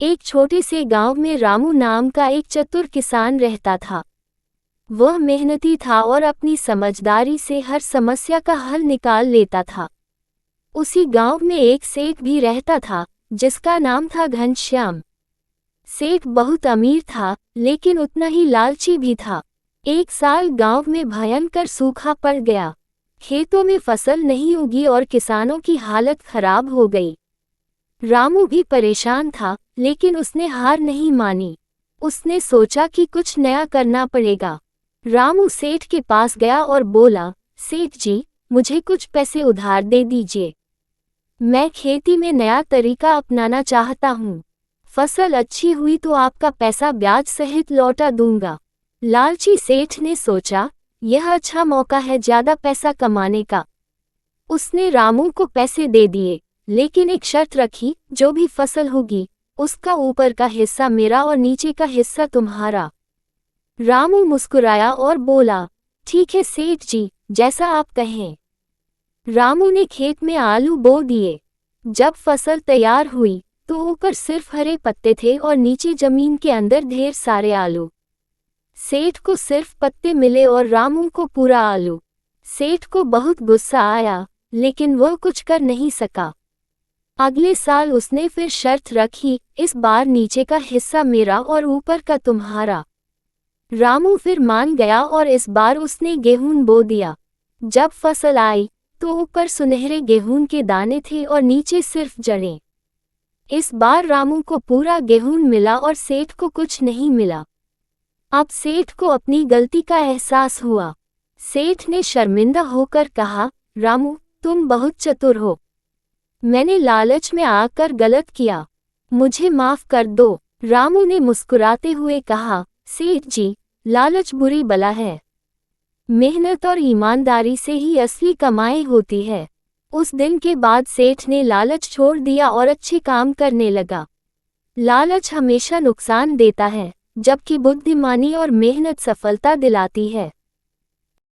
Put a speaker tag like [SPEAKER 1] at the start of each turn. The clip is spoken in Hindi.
[SPEAKER 1] एक छोटे से गांव में रामू नाम का एक चतुर किसान रहता था। वह मेहनती था और अपनी समझदारी से हर समस्या का हल निकाल लेता था। उसी गांव में एक सेठ भी रहता था, जिसका नाम था घनश्याम। सेठ बहुत अमीर था, लेकिन उतना ही लालची भी था। एक साल गांव में भयंकर सूखा पड़ गया। खेतों में फसल नहीं उगी और किसानों की हालत खराब हो गई। रामू भी परेशान था, लेकिन उसने हार नहीं मानी। उसने सोचा कि कुछ नया करना पड़ेगा। रामू सेठ के पास गया और बोला, सेठ जी, मुझे कुछ पैसे उधार दे दीजिए। मैं खेती में नया तरीका अपनाना चाहता हूँ। फसल अच्छी हुई तो आपका पैसा ब्याज सहित लौटा दूंगा। लालची सेठ ने सोचा, यह अच्छा मौका है ज्यादा पैसा कमाने का। उसने रामू को पैसे दे दिए, लेकिन एक शर्त रखी, जो भी फसल होगी उसका ऊपर का हिस्सा मेरा और नीचे का हिस्सा तुम्हारा। रामू मुस्कुराया और बोला, ठीक है सेठ जी, जैसा आप कहें। रामू ने खेत में आलू बो दिए। जब फसल तैयार हुई तो ऊपर सिर्फ हरे पत्ते थे और नीचे जमीन के अंदर ढेर सारे आलू। सेठ को सिर्फ पत्ते मिले और रामू को पूरा आलू। सेठ को बहुत गुस्सा आया, लेकिन वह कुछ कर नहीं सका। अगले साल उसने फिर शर्त रखी, इस बार नीचे का हिस्सा मेरा और ऊपर का तुम्हारा। रामू फिर मान गया और इस बार उसने गेहूं बो दिया। जब फसल आई तो ऊपर सुनहरे गेहूं के दाने थे और नीचे सिर्फ जड़ें। इस बार रामू को पूरा गेहूं मिला और सेठ को कुछ नहीं मिला। अब सेठ को अपनी गलती का एहसास हुआ। सेठ ने शर्मिंदा होकर कहा, रामू, तुम बहुत चतुर हो। मैंने लालच में आकर गलत किया, मुझे माफ कर दो। रामू ने मुस्कुराते हुए कहा, सेठ जी, लालच बुरी बला है। मेहनत और ईमानदारी से ही असली कमाई होती है। उस दिन के बाद सेठ ने लालच छोड़ दिया और अच्छे काम करने लगा। लालच हमेशा नुकसान देता है, जबकि बुद्धिमानी और मेहनत सफलता दिलाती है।